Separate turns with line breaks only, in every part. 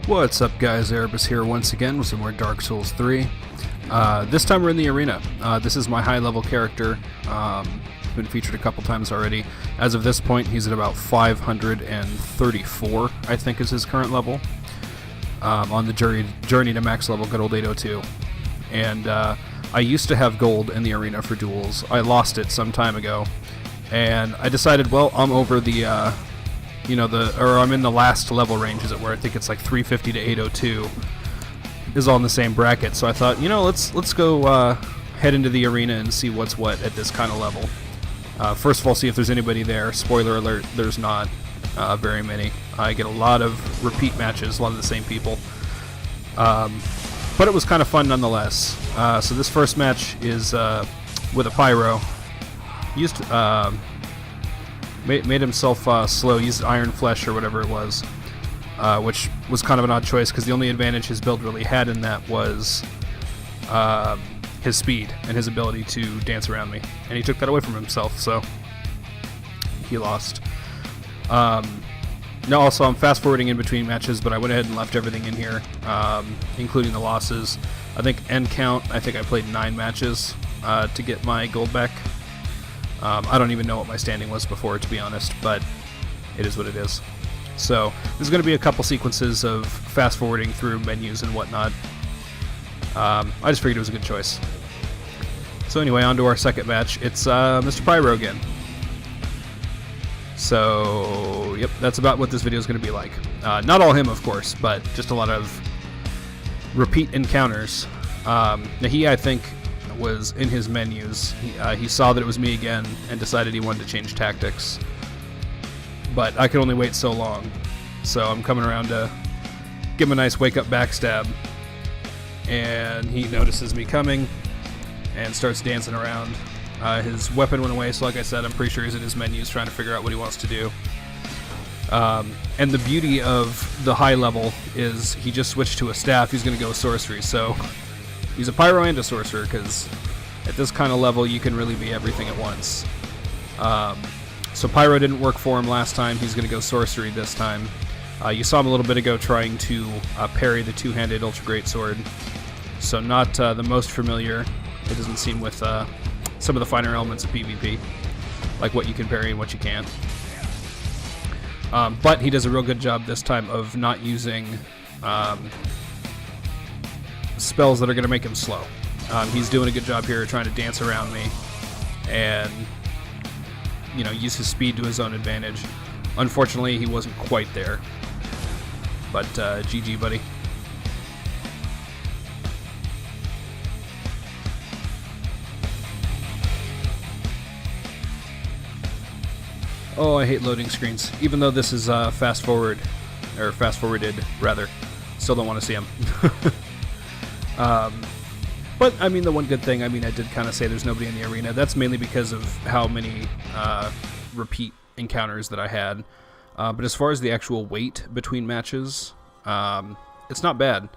What's up guys, Erebus here once again with some more Dark Souls 3. This time we're in the arena. This is my high level character. Been featured a couple times already. As of this point he's at about 534, I think is his current level. On the journey to max level, good old 802. And I used to have gold in the arena for duels. I lost it some time ago. And I decided, well, I'm over the I'm in the last level range, as it were. I think it's like 350 to 802 is all in the same bracket. So I thought, let's go head into the arena and see what's what at this kind of level. First of all, see if there's anybody there. Spoiler alert, there's not very many. I get a lot of repeat matches, a lot of the same people. But it was kind of fun nonetheless. So this first match is with a pyro. Made himself slow, used Iron Flesh or whatever it was, which was kind of an odd choice because the only advantage his build really had in that was his speed and his ability to dance around me, and he took that away from himself, so he lost. Now also I'm fast forwarding in between matches, but I went ahead and left everything in here, including the losses. I think end count, I think I played 9 matches to get my gold back. I don't even know what my standing was before, to be honest, but it is what it is. So there's going to be a couple sequences of fast forwarding through menus and whatnot. I just figured it was a good choice. So anyway, on to our second match. It's Mr. Pyro again. So yep, that's about what this video is going to be like. Not all him, of course, but just a lot of repeat encounters. Now I think was in his menus. He saw that it was me again and decided he wanted to change tactics, but I could only wait so long, so I'm coming around to give him a nice wake up backstab, and he notices me coming and starts dancing around. His weapon went away, so like I said, I'm pretty sure he's in his menus trying to figure out what he wants to do. And the beauty of the high level is he just switched to a staff. He's going to go sorcery, so he's a pyro and a sorcerer, because at this kind of level you can really be everything at once. So pyro didn't work for him last time. He's going to go sorcery this time. You saw him a little bit ago trying to parry the two-handed ultra great sword. So not the most familiar, it doesn't seem, with some of the finer elements of PvP, like what you can parry and what you can't. But he does a real good job this time of not using spells that are going to make him slow. He's doing a good job here trying to dance around me and use his speed to his own advantage. Unfortunately, he wasn't quite there, but GG, buddy. Oh, I hate loading screens, even though this is fast forwarded rather. Still don't want to see him. But I mean, the one good thing, I did kind of say there's nobody in the arena. That's mainly because of how many repeat encounters that I had. But as far as the actual wait between matches, it's not bad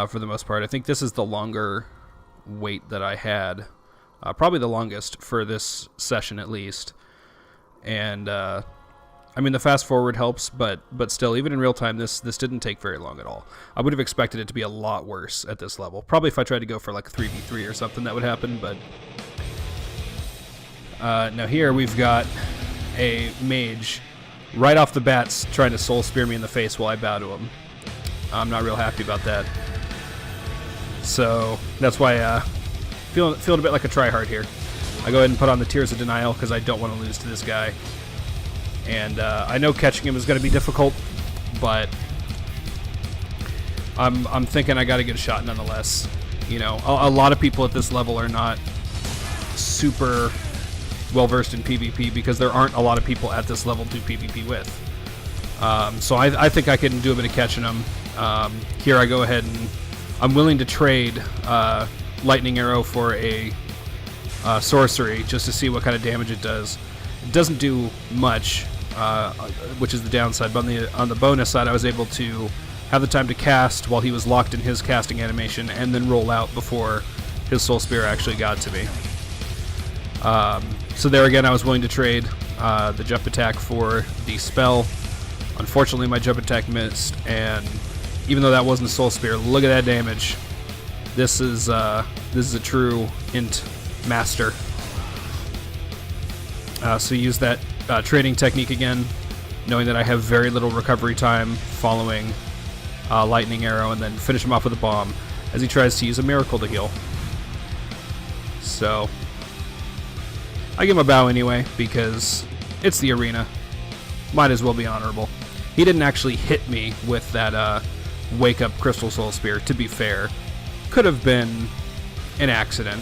for the most part. I think this is the longer wait that I had, probably the longest for this session at least. And the fast forward helps, but still, even in real time, this didn't take very long at all. I would have expected it to be a lot worse at this level. Probably if I tried to go for like a 3v3 or something, that would happen, but now here we've got a mage right off the bat trying to soul spear me in the face while I bow to him. I'm not real happy about that. So that's why feeling a bit like a tryhard here. I go ahead and put on the Tears of Denial because I don't want to lose to this guy. And I know catching him is going to be difficult, but I'm thinking I got a good shot nonetheless. A lot of people at this level are not super well versed in PvP because there aren't a lot of people at this level to PvP with. So I think I can do a bit of catching him. Here I go ahead and I'm willing to trade Lightning Arrow for a sorcery just to see what kind of damage it does. It doesn't do much, which is the downside, but on the bonus side I was able to have the time to cast while he was locked in his casting animation and then roll out before his soul spear actually got to me. So there again, I was willing to trade the jump attack for the spell. Unfortunately, my jump attack missed, and even though that wasn't a Soul Spear, look at that damage. This is a true int master. So use that trading technique again, knowing that I have very little recovery time following lightning arrow, and then finish him off with a bomb as he tries to use a miracle to heal. So I give him a bow anyway because it's the arena. Might as well be honorable. He didn't actually hit me with that wake up Crystal Soul Spear, to be fair. Could have been an accident.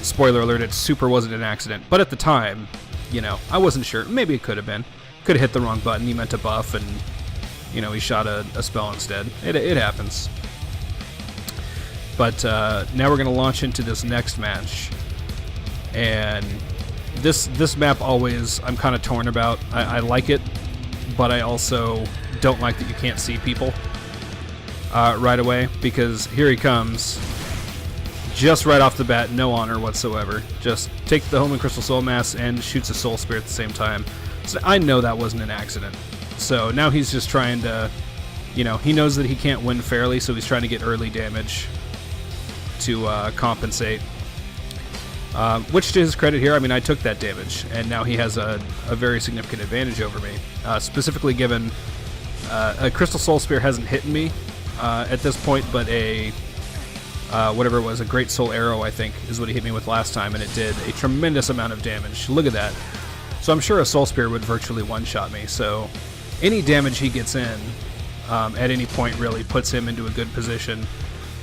Spoiler alert, it super wasn't an accident. But at the time, you know, I wasn't sure. Maybe it could have been. Could have hit the wrong button. He meant to buff, and, you know, he shot a spell instead. It happens. But now we're going to launch into this next match. And this map always, I'm kind of torn about. I like it, but I also don't like that you can't see people right away, because here he comes. Just right off the bat, no honor whatsoever. Just takes the Homing Crystal Soul Mass and shoots a Soul Spear at the same time. So I know that wasn't an accident. So now he's just trying to, you know, he knows that he can't win fairly, so he's trying to get early damage to compensate. Which, to his credit here, I mean, I took that damage, and now he has a very significant advantage over me. Specifically given a Crystal Soul Spear hasn't hit me at this point, but a whatever it was, a Great Soul Arrow, I think, is what he hit me with last time, and it did a tremendous amount of damage. Look at that. So I'm sure a Soul Spear would virtually one-shot me, so any damage he gets in at any point really puts him into a good position,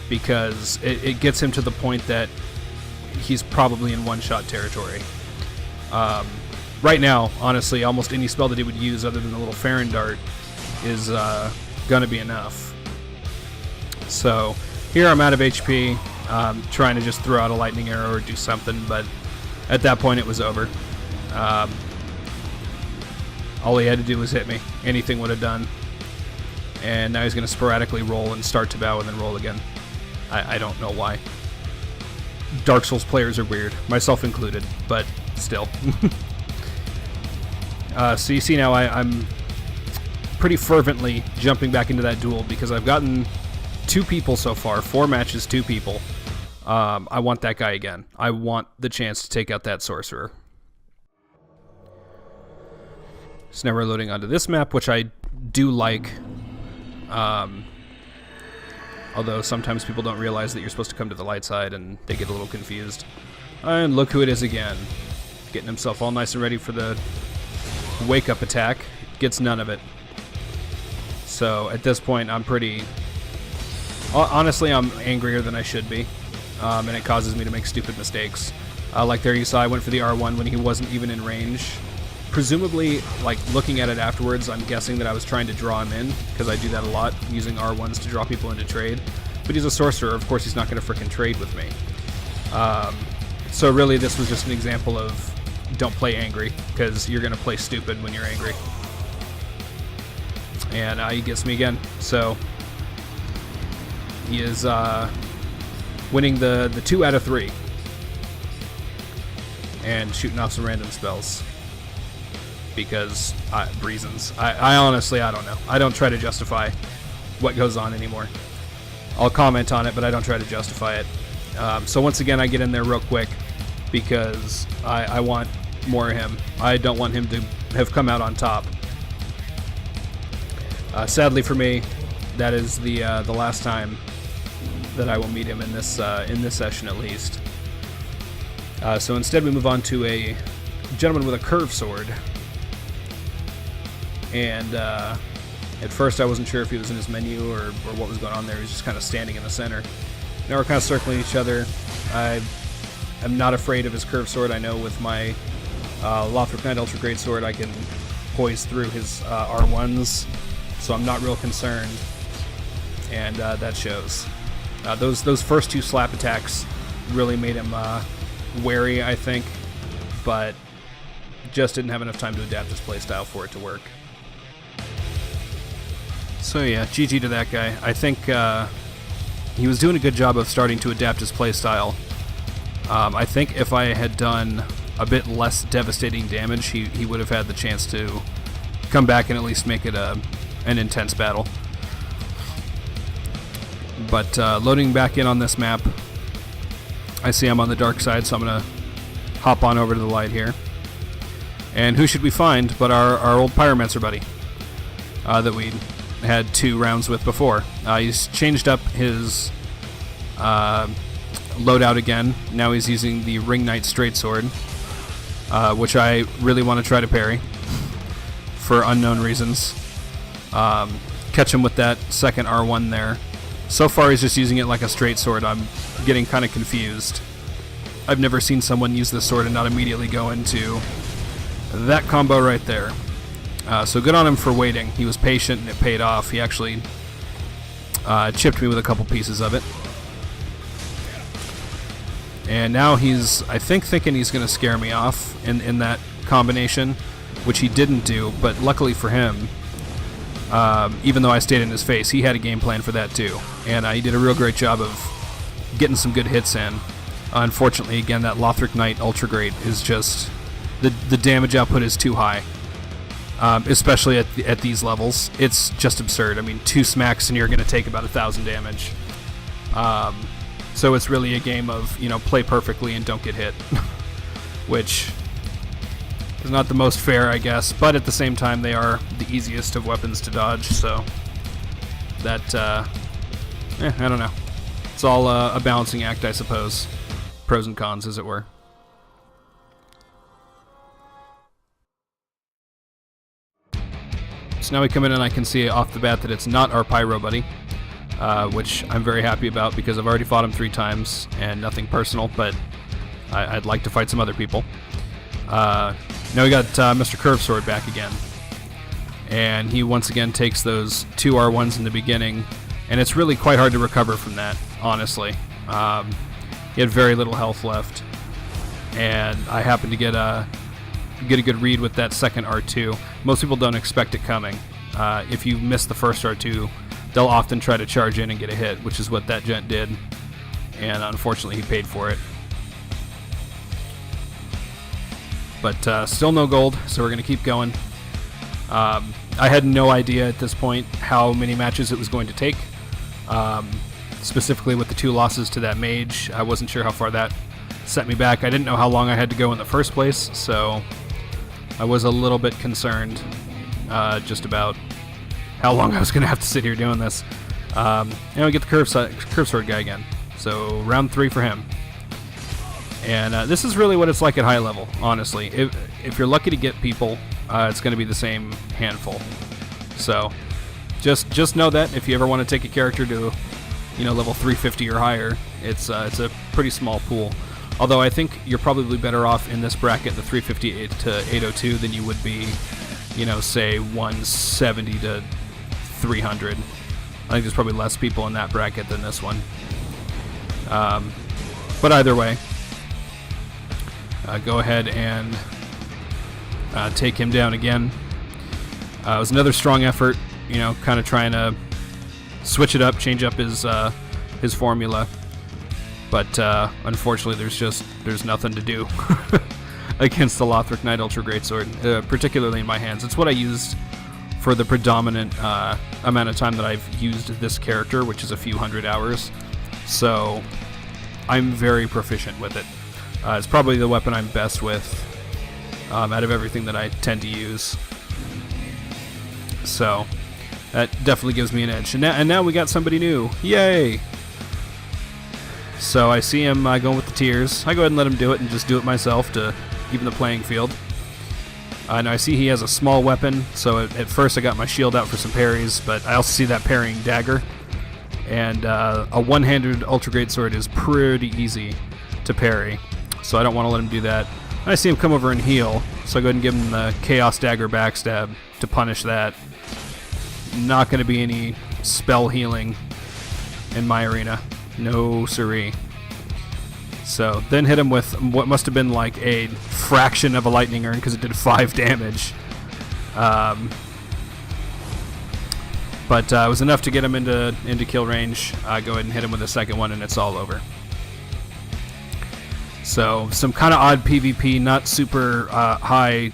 because it gets him to the point that he's probably in one-shot territory. Right now, honestly, almost any spell that he would use other than the little Farron Dart is going to be enough. So here I'm out of HP, trying to just throw out a lightning arrow or do something, but at that point it was over. All he had to do was hit me. Anything would have done. And now he's going to sporadically roll and start to bow and then roll again. I don't know why. Dark Souls players are weird, myself included, but still. So you see now I'm pretty fervently jumping back into that duel because I've gotten 2 people so far, 4 matches, 2 people. I want that guy again. I want the chance to take out that sorcerer. So now we're loading onto this map, which I do like. Although sometimes people don't realize that you're supposed to come to the light side and they get a little confused. And look who it is again. Getting himself all nice and ready for the wake-up attack. Gets none of it. So at this point, I'm pretty... Honestly, I'm angrier than I should be. And it causes me to make stupid mistakes. Like there you saw, I went for the R1 when he wasn't even in range. Presumably, like looking at it afterwards, I'm guessing that I was trying to draw him in, because I do that a lot, using R1s to draw people into trade. But he's a sorcerer, of course he's not going to frickin' trade with me. So really this was just an example of don't play angry, because you're going to play stupid when you're angry. And he gets me again. So he is winning the 2 out of 3. And shooting off some random spells. Because reasons. I honestly, I don't know. I don't try to justify what goes on anymore. I'll comment on it, but I don't try to justify it. So once again, I get in there real quick because I want more of him. I don't want him to have come out on top. Sadly for me, that is the last time that I will meet him in this session at least. So instead, we move on to a gentleman with a curved sword. And at first I wasn't sure if he was in his menu or what was going on there. He was just kind of standing in the center. Now we're kind of circling each other. I am not afraid of his curved sword. I know with my Lothric Knight Ultra Great Sword I can poise through his R1s, so I'm not real concerned. And that shows. Those first 2 slap attacks really made him wary, I think, but just didn't have enough time to adapt his playstyle for it to work. So yeah, GG to that guy. I think he was doing a good job of starting to adapt his playstyle. I think if I had done a bit less devastating damage, he would have had the chance to come back and at least make it an intense battle. But loading back in on this map, I see I'm on the dark side, so I'm going to hop on over to the light here. And who should we find but our old Pyromancer buddy that we had 2 rounds with before. He's changed up his loadout again. Now he's using the Ring Knight Straight Sword, which I really want to try to parry for unknown reasons. Catch him with that second R1 there. So far he's just using it like a straight sword. I'm getting kind of confused. I've never seen someone use this sword and not immediately go into that combo right there. So good on him for waiting. He was patient and it paid off. He actually chipped me with a couple pieces of it. And now he's, I think, thinking he's going to scare me off in that combination, which he didn't do, but luckily for him, even though I stayed in his face, he had a game plan for that too. And he did a real great job of getting some good hits in. Unfortunately, again, that Lothric Knight Ultra Great is just... The damage output is too high. Especially at these levels. It's just absurd. I mean, 2 smacks and you're going to take about 1,000 damage. So it's really a game of, you know, play perfectly and don't get hit. Which is not the most fair, I guess, but at the same time they are the easiest of weapons to dodge, so that, I don't know. It's all a balancing act, I suppose. Pros and cons, as it were. So now we come in and I can see off the bat that it's not our Pyro buddy, which I'm very happy about because I've already fought him 3 times, and nothing personal, but I'd like to fight some other people. Now we got Mr. Curve Sword back again, and he once again takes those 2 R1s in the beginning, and it's really quite hard to recover from that, honestly. He had very little health left, and I happened to get a good read with that second R2. Most people don't expect it coming. If you miss the first R2, they'll often try to charge in and get a hit, which is what that gent did, and unfortunately he paid for it. But still no gold, so we're going to keep going. I had no idea at this point how many matches it was going to take. Specifically with the 2 losses to that mage, I wasn't sure how far that set me back. I didn't know how long I had to go in the first place, so I was a little bit concerned just about how long I was going to have to sit here doing this. And we get the curve sword guy again. So round 3 for him. And this is really what it's like at high level, honestly. If you're lucky to get people, it's going to be the same handful. So just know that if you ever want to take a character to, you know, level 350 or higher, it's a pretty small pool. Although I think you're probably better off in this bracket, the 358 to 802, than you would be, you know, say 170 to 300. I think there's probably less people in that bracket than this one. But either way, go ahead and take him down again. It was another strong effort, you know, kind of trying to switch it up, change up his formula. But unfortunately, there's nothing to do against the Lothric Knight Ultra Greatsword, particularly in my hands. It's what I used for the predominant amount of time that I've used this character, which is a few hundred hours. So I'm very proficient with it. It's probably the weapon I'm best with out of everything that I tend to use. So that definitely gives me an edge. And now we got somebody new. Yay! So I see him going with the tears. I go ahead and let him do it and just do it myself to even the playing field. Now I see he has a small weapon, so at first I got my shield out for some parries, but I also see that parrying dagger. And a one-handed Ultra Greatsword is pretty easy to parry, so I don't want to let him do that. And I see him come over and heal, so I go ahead and give him the Chaos Dagger backstab to punish that. Not going to be any spell healing in my arena. No siree. So then hit him with what must have been like a fraction of a lightning urn because it did 5 damage. But it was enough to get him into kill range. Go ahead and hit him with a second one and it's all over. So some kind of odd PvP, not super high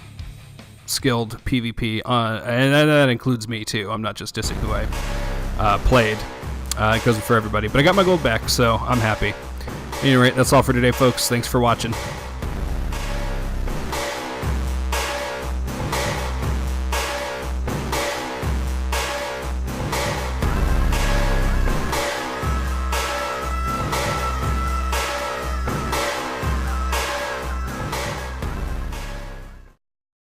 skilled PvP, and that includes me too. I'm not just dissing who I played. It goes for everybody. But I got my gold back, so I'm happy. Anyway, that's all for today, folks. Thanks for watching.